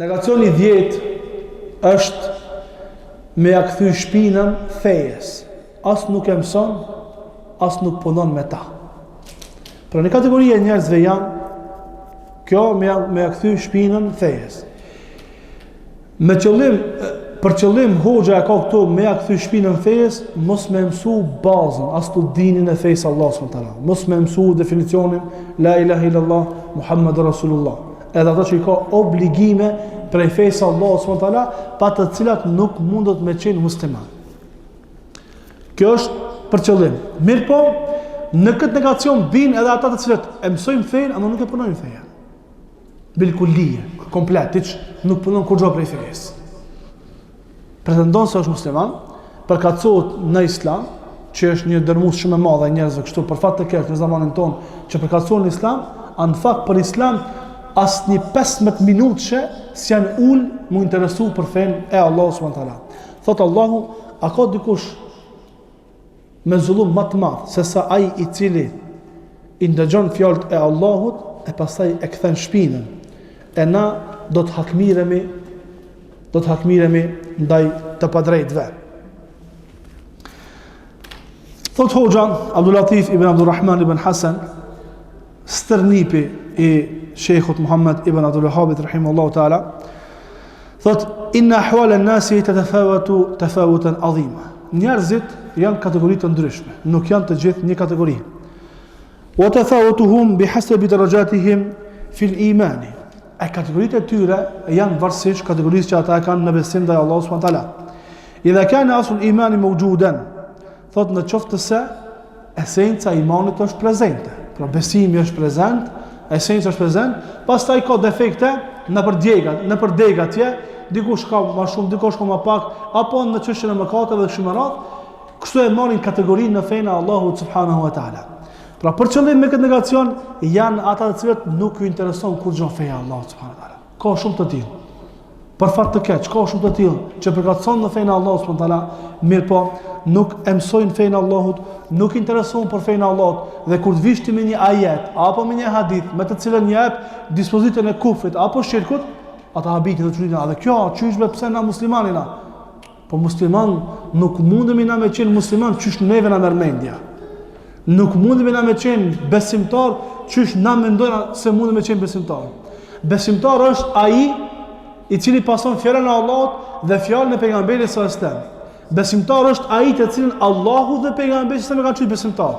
Negacioni 10 është me ja kthy shpinën fejes. As nuk e mëson, as nuk punon me ta. Pra në kategoria e njerëzve janë kjo me ja kthy shpinën fejes. Me qëllim, për qëllim hoxha e ka këtu me ja kthy shpinën fejes, mos me mësu bazën, as të dinin e fejës Allah s.w.t. Mos me mësu definicionin La ilaha illallah, Muhammed Rasulullah. Edhe ato që i ka obligime prej fejës Allah s.w.t. pa të cilat nuk mundot me qenë musliman. Kjo është për qëllim. Mirë po, në këtë negacion bin edhe ata të cilat e mësojmë fejën, ama nuk e punojmë fejën. Bilkullije, komplet, nuk punon kur gjo prej fejës. Pretendon se është musliman, përkatësohet në islam, që është një dërmus shumë e madhe e njerëzve kështu, për fat të keq në zamanin tonë, që përkatësohen në islam, anë fakt për islam, as një 15 minutëshe si janë ullë mu interesu për fen e Allahu s.w.t. Thotë Allahu, a ka dikush me zullum më të madh se sa ai i cili i ndëgjon fjalët e Allahut e pastaj e kthen shpinën. E na do të hakmiremi ndaj të padrejtëve. Thot hoxha Abdul Latif ibn Abdurrahman ibn Hasan, stërnipi i Sheikhut Muhammad ibn Abdul Wahhabit rahimahullahu taala, thot inna ahwal an-nasi tatafawatu tafawutan adhima. Njerëzit janë kategori të ndryshme, nuk janë të gjithë një kategori. Wa tafawutuhum bihasabi darajatihim fil iman. E kategoritë e tyre janë varësisht kategorisë që ata kanë në besim ndaj Allahut subhanahu wa taala. Idha kana aslu al-iman mawjudan, thot në qoftë se esenca e imanit është prezente. Pra besimi është prezent, esenca është prezent, pastaj ka defekte nëpër dega atje, dikush ka më shumë, dikush ka më pak, apo në çështjen e mëkateve dhe kështu me radhë, kështu e marrin kategorinë në fenë e Allahut subhanahu wa taala. Pra për qëllim me këtë negacion janë ata të cilët nuk ju intereson kur gjon feja Allahut subhanahu wa taala. Ka shumë të tillë. Për fat të keq, ka shumë të tillë që përkatëson në fenë e Allahut subhanahu wa taala, mirë po nuk e mësojnë fenë e Allahut, nuk interesohen për fenë e Allahut dhe kur të vishti me një ajet apo me një hadith me të cilën jep dispozitën e kufrit apo shirkut, ata habitin dhe çuditin, edhe kjo çysh pse na muslimanina. Po musliman nuk mundemi na me qenë musliman çysh neve na merr mendja. Nuk mundemi na me qenë besimtar çysh na mendojnë se mundemi me qenë besimtar. Besimtar është ai i cili pason fjalën e Allahut dhe fjalën e pejgamberit sallallahu alajhi wasallam. Besimtar është ai të cilin Allahu dhe pejgamberi sallallahu alajhi wasallam kanë thënë besimtar.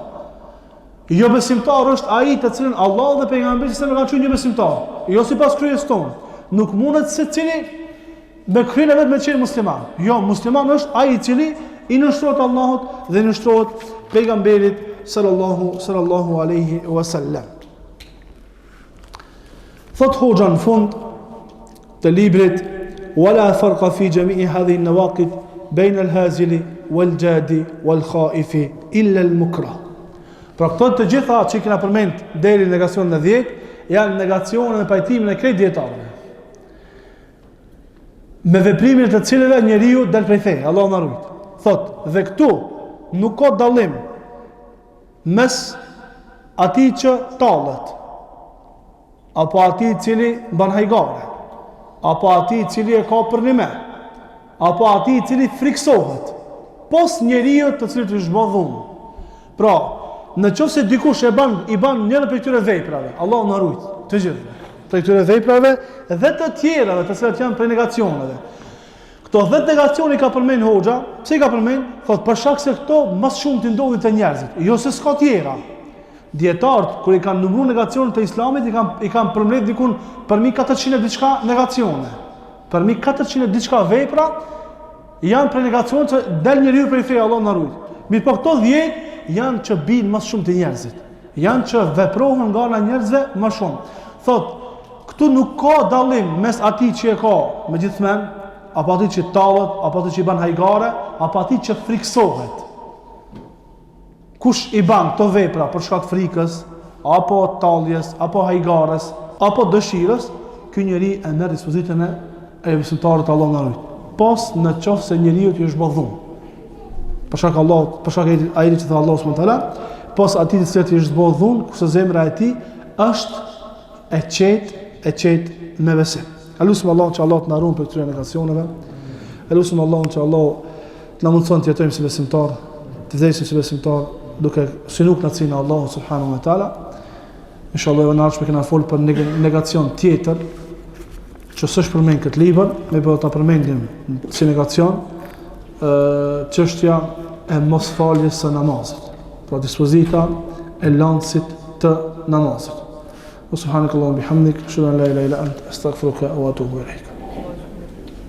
Jo besimtar është ai të cilin Allahu dhe pejgamberi sallallahu alajhi wasallam kanë thënë një besimtar. Jo sipas kryes tonë. Nuk mundet secili me kryen vetë me qenë musliman. Jo, musliman është ai i cili i nështrohet Allahut dhe i nështrohet pejgamberit sallallahu alaihi wasallam. Thot hoxha në fund të librit wala farqa fi jami'i hadhihi an-nawaqid bayna al-hazili wal-jadi wal-khaifi illa al-mukrah. Pra këto të gjitha që i kena përmend deri në negacionin e 10 janë negacionin e pajtimin e krejt dietarëve. Me veprimin të cilëve njeriu del prej feje, Allahu na ruaj. Thot, dhe këtu nuk ka dallim mes atij që tallet, apo atij i cili mban hajgare, apo atij i cili e ka për një me, apo atij i cili friksohet, pos njeriu të cilit është bë dhunë. Pra, në qoftë se dikush i ban njëra prej këtyre veprave, Allahu na ruaj, të gjithë. Të këtyre veprave dhe të tjerave të cilat janë prej negacioneve. Këto 10 negacione ka përmend hoxha, pse i ka përmend? Thot për shkak se këto më shumë të ndodhin te njerëzit, jo se s'ka tjera. Dietarët kur i kanë numëruar negacionet e Islamit i kanë përmbledh dikun për 1400 diçka negacione. Për 1400 diçka vepra janë prej negacioneve që del njeriu prej feje, Allahu na ruaj. Mirë, po këto 10 janë që bin më shumë te njerëzit. Janë që veprohen nga ana njerëzve më shumë. Thot këtu nuk ka dallim mes atij që e ka me gjithmen, apo atij që tallet, apo atij që i ban hajgare, apo atij që friksohet. Kush i ban këto vepra për shkak frikës, apo talljes, apo hajgares, apo dëshirës, ky njeri e merr dispozitën e besimtarit Allahu na ruaj. Pos në qoftë se njeriu i është bodhum. Për shkak Allahut, për shkak ai që thot Allahu subhanahu wa taala, pos atij i cili është bodhum, kurse zemra e tij është e qetë me besim. Elusim Allahun që Allah të na ruan për këtyre negacioneve. Elusim Allahun që Allah të na mundson të jetojmë si besimtar, të vdesim si besimtar, duke synuk në cinë Allahu subhanahu wa taala. Inshallah në ardhshme kena fol për negacion tjetër që s'është përmend këtë libër, ne do ta përmendim si negacion çështja e mosfaljes së namazit, pra dispozita e lancit të namazit. Subhanakallahumma bihamdik, ashhadu an la ilaha illa anta, astaghfiruka wa atubu ilaik.